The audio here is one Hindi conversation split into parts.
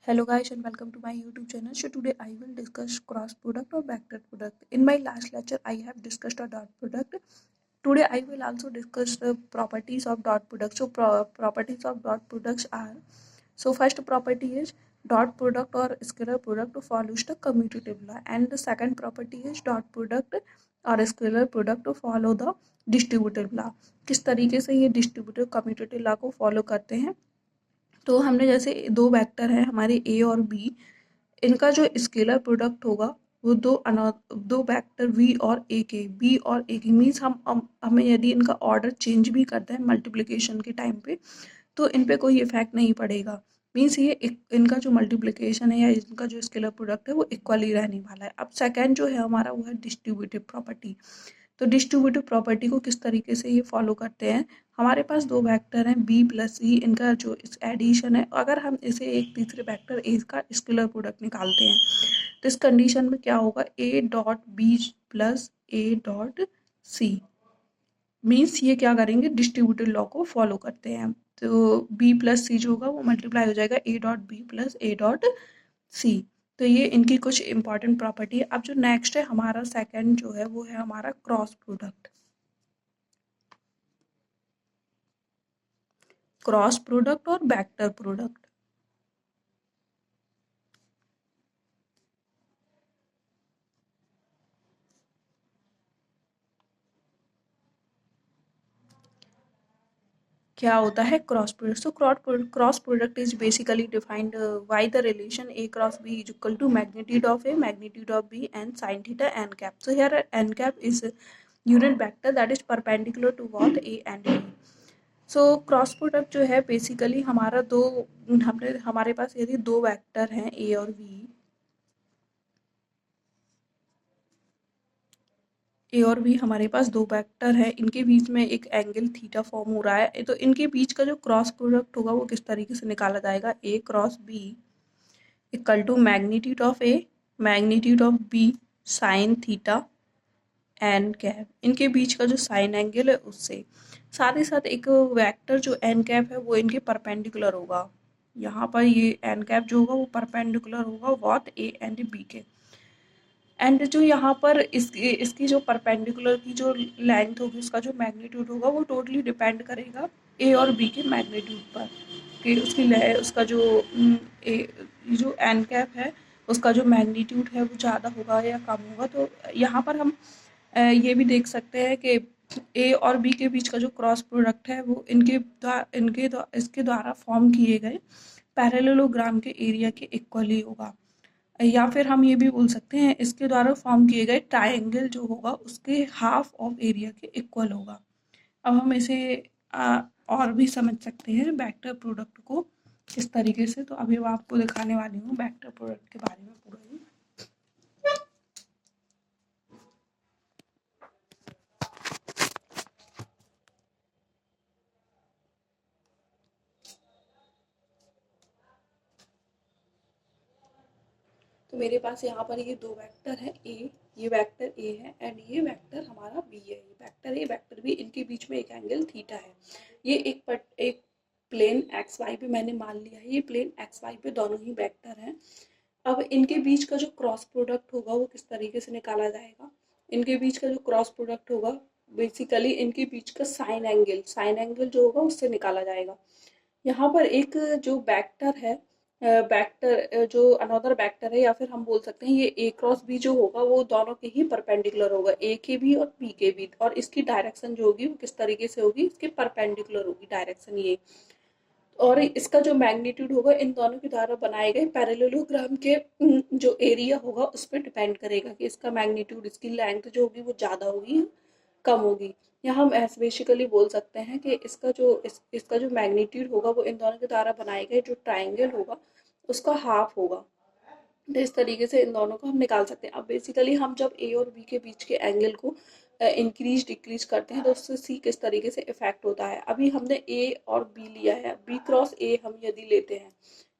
Hello guys and welcome to my YouTube channel. So today I will discuss cross product or vector product. In my last lecture I have discussed a dot product. Today I will also discuss the properties of dot product. So properties of dot products are, so first property is dot product or scalar product follows the commutative law, and the second property is dot product or scalar product to follow the distributive law. किस तरीके से ये डिस्ट्रीब्यूटिव कम्यूटेटिव लॉ को फॉलो करते हैं। तो हमने जैसे दो वेक्टर हैं हमारे ए और बी, इनका जो स्केलर प्रोडक्ट होगा वो दो वेक्टर वी और ए के, बी और ए के मीन्स हमें यदि इनका ऑर्डर चेंज भी करते हैं मल्टीप्लिकेशन के टाइम पे तो इन पे कोई इफेक्ट नहीं पड़ेगा। मीन्स ये इनका जो मल्टीप्लिकेशन है या इनका जो स्केलर प्रोडक्ट है वो इक्वल ही रहने वाला है। अब सेकेंड जो है हमारा वो है डिस्ट्रीब्यूटिव प्रॉपर्टी। तो डिस्ट्रीब्यूटिव प्रॉपर्टी को किस तरीके से ये फॉलो करते हैं, हमारे पास दो वेक्टर हैं बी प्लस सी, इनका जो एडिशन है, अगर हम इसे एक तीसरे वेक्टर ए का स्केलर प्रोडक्ट निकालते हैं तो इस कंडीशन में क्या होगा, A dot B plus A dot C. Means ये क्या करेंगे, डिस्ट्रीब्यूटिव लॉ को फॉलो करते हैं। तो बी प्लस सी जो होगा वो मल्टीप्लाई हो जाएगा A dot B plus A dot C. तो ये इनकी कुछ इंपॉर्टेंट प्रॉपर्टी है। अब जो नेक्स्ट है हमारा सेकंड जो है वो है हमारा क्रॉस प्रोडक्ट। क्रॉस प्रोडक्ट और वेक्टर प्रोडक्ट। क्या होता है cross product. So cross product is basically defined by the relation A cross B is equal to magnitude of A magnitude of B and sine theta N cap. So here N cap is unit vector that is perpendicular to what A and B. So cross product जो है बेसिकली हमारा हमारे पास यदि दो वेक्टर हैं ए और बी, ए और बी हमारे पास दो वेक्टर है, इनके बीच में एक एंगल थीटा फॉर्म हो रहा है, तो इनके बीच का जो क्रॉस प्रोडक्ट होगा वो किस तरीके से निकाला जाएगा, A cross B equal to magnitude of A magnitude of B sine theta N cap. इनके बीच का जो साइन एंगल है उससे, साथ ही साथ एक वेक्टर जो एन कैप है वो इनके परपेंडिकुलर होगा। यहाँ पर ये एन कैप जो होगा वो परपेंडिकुलर होगा व्हाट ए एंड बी के। एंड जो यहाँ पर इसकी जो परपेंडिकुलर की जो लेंथ होगी उसका जो मैग्नीट्यूड होगा वो टोटली डिपेंड करेगा ए और बी के मैग्नीट्यूड पर, कि उसका जो जो एन कैप है उसका जो मैग्नीट्यूड है वो ज़्यादा होगा या कम होगा। तो यहाँ पर हम ये भी देख सकते हैं कि ए और बी के बीच का जो क्रॉस प्रोडक्ट है वो इसके द्वारा फॉर्म किए गए पैरेललोग्राम के एरिया के इक्वल ही होगा, या फिर हम ये भी बोल सकते हैं इसके द्वारा फॉर्म किए गए ट्रायंगल जो होगा उसके हाफ ऑफ एरिया के इक्वल होगा। अब हम इसे और भी समझ सकते हैं वेक्टर प्रोडक्ट को किस तरीके से। तो अभी मैं आपको दिखाने वाली हूँ वेक्टर प्रोडक्ट के बारे में पूरा ही। तो मेरे पास यहाँ पर ये दो वेक्टर है ए, ये वेक्टर ए है एंड ये वेक्टर हमारा बी है। ये वेक्टर ए वेक्टर बी, इनके बीच में एक एंगल थीटा है। ये एक प्लेन एक्स वाई पे मैंने मान लिया है, ये प्लेन एक्स वाई पे दोनों ही वेक्टर हैं। अब इनके बीच का जो क्रॉस प्रोडक्ट होगा वो किस तरीके से निकाला जाएगा, इनके बीच का जो क्रॉस प्रोडक्ट होगा बेसिकली इनके बीच का साइन एंगल जो होगा उससे निकाला जाएगा। यहाँ पर एक जो वेक्टर है, वेक्टर जो अनदर वेक्टर है, या फिर हम बोल सकते हैं ये ए क्रॉस बी जो होगा वो दोनों के ही परपेंडिकुलर होगा, ए के भी और बी के भी, और इसकी डायरेक्शन जो होगी वो किस तरीके से होगी, इसके परपेंडिकुलर होगी डायरेक्शन ये। और इसका जो मैग्नीट्यूड होगा इन दोनों के द्वारा बनाए गए पैरेललोग्राम के जो एरिया होगा उस पर डिपेंड करेगा कि इसका मैग्नीट्यूड, इसकी लेंथ जो होगी वो ज़्यादा होगी या कम होगी। यहाँ हम ऐसे बेसिकली बोल सकते हैं कि इसका जो मैग्नीट्यूड होगा वो इन दोनों के द्वारा बनाए गए जो ट्राइंगल होगा उसका हाफ होगा। तो इस तरीके से इन दोनों को हम निकाल सकते हैं। अब बेसिकली हम जब ए और बी के बीच के एंगल को इंक्रीज डिक्रीज करते हैं तो उससे सी किस तरीके से इफेक्ट होता है। अभी हमने ए और बी लिया है, बी क्रॉस ए हम यदि लेते हैं,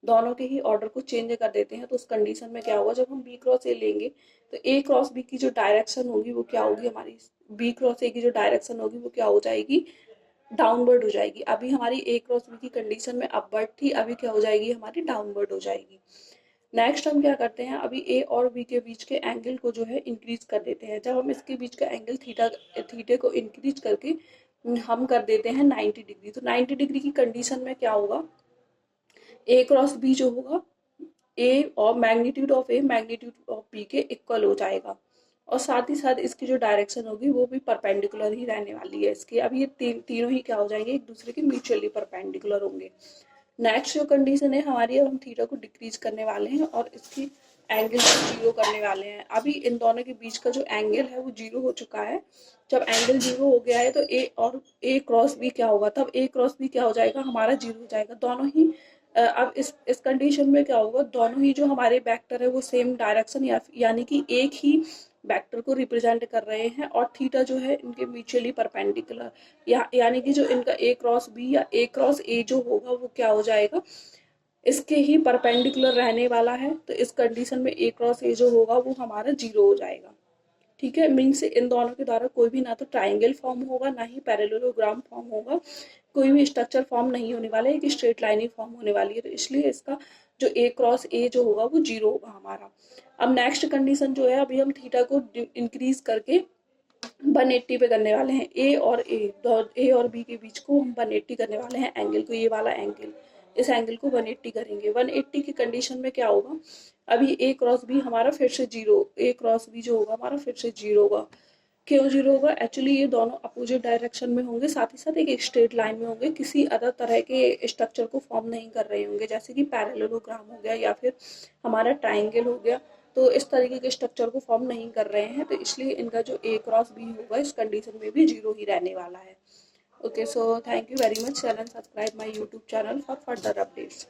दोनों के ही ऑर्डर को चेंज कर देते हैं, तो उस कंडीशन में क्या होगा, जब हम बी क्रॉस ए लेंगे तो ए क्रॉस बी की जो डायरेक्शन होगी वो क्या होगी, हमारी बी क्रॉस ए की जो डायरेक्शन होगी वो क्या हो जाएगी, डाउनवर्ड हो जाएगी। अभी हमारी ए क्रॉस बी की कंडीशन में अपवर्ड थी, अभी क्या हो जाएगी हमारी डाउनवर्ड हो जाएगी। नेक्स्ट हम क्या करते हैं, अभी ए और बी के बीच के एंगल को जो है इंक्रीज कर देते हैं। जब हम इसके बीच का एंगल थीटे को इंक्रीज करके हम कर देते हैं 90 डिग्री, तो 90 डिग्री की कंडीशन में क्या होगा, ए क्रॉस बी जो होगा, ए और magnitude of A magnitude of B के इक्वल हो जाएगा, और साथ ही साथ इसकी जो डायरेक्शन होगी वो भी परपेंडिकुलर ही रहने वाली है इसकी। अब ये तीनों ही क्या हो जाएंगे, एक दूसरे के म्यूचुअली परपेंडिकुलर होंगे। नेक्स्ट जो कंडीशन है हमारी, अब हम थीटा को डिक्रीज करने वाले हैं और इसकी एंगल को जीरो करने वाले हैं। अभी इन दोनों के बीच का जो एंगल है वो जीरो हो चुका है। जब एंगल जीरो हो गया है तो ए और ए क्रॉस बी क्या होगा, तब ए क्रॉस बी क्या हो जाएगा हमारा जीरो हो जाएगा। दोनों ही अब इस कंडीशन में क्या होगा, दोनों ही जो हमारे वेक्टर है वो सेम डायरेक्शन यानी कि एक ही वेक्टर को रिप्रेजेंट कर रहे हैं, और थीटा जो है इनके म्यूचुअली परपेंडिकुलर, यानी कि जो इनका ए क्रॉस बी या ए क्रॉस ए जो होगा वो क्या हो जाएगा, इसके ही परपेंडिकुलर रहने वाला है। तो इस कंडीशन में ए क्रॉस ए जो होगा वो हमारा जीरो हो जाएगा। ठीक है, मीन्स इन दोनों के द्वारा कोई भी ना तो ट्राइंगल फॉर्म होगा ना ही पैरेललोग्राम फॉर्म होगा, कोई भी स्ट्रक्चर फॉर्म नहीं होने वाला है, एक स्ट्रेट लाइन ही फॉर्म होने वाली है। तो इसलिए इसका जो ए क्रॉस ए जो होगा वो जीरो होगा हमारा। अब नेक्स्ट कंडीशन जो है, अभी हम थीटा को इंक्रीज करके 180 पे करने वाले हैं। ए और बी के बीच को हम 180 करने वाले हैं एंगल को, ये वाला एंगल, इस एंगल को 180 करेंगे। 180 की कंडीशन में क्या होगा, अभी ए क्रॉस बी हमारा फिर से जीरो, ए क्रॉस बी जो होगा हमारा फिर से जीरो होगा। क्यों जीरो होगा, एक्चुअली ये दोनों अपोजिट डायरेक्शन में होंगे, साथ ही साथ एक स्ट्रेट लाइन में होंगे, किसी अदर तरह के स्ट्रक्चर को फॉर्म नहीं कर रहे होंगे, जैसे कि पैरेललोग्राम हो गया या फिर हमारा ट्राइंगल हो गया। तो इस तरीके के स्ट्रक्चर को फॉर्म नहीं कर रहे हैं, तो इसलिए इनका जो ए क्रॉस बी होगा इस कंडीशन में भी जीरो ही रहने वाला है। Okay, so thank you very much. Channel subscribe my YouTube channel for further updates.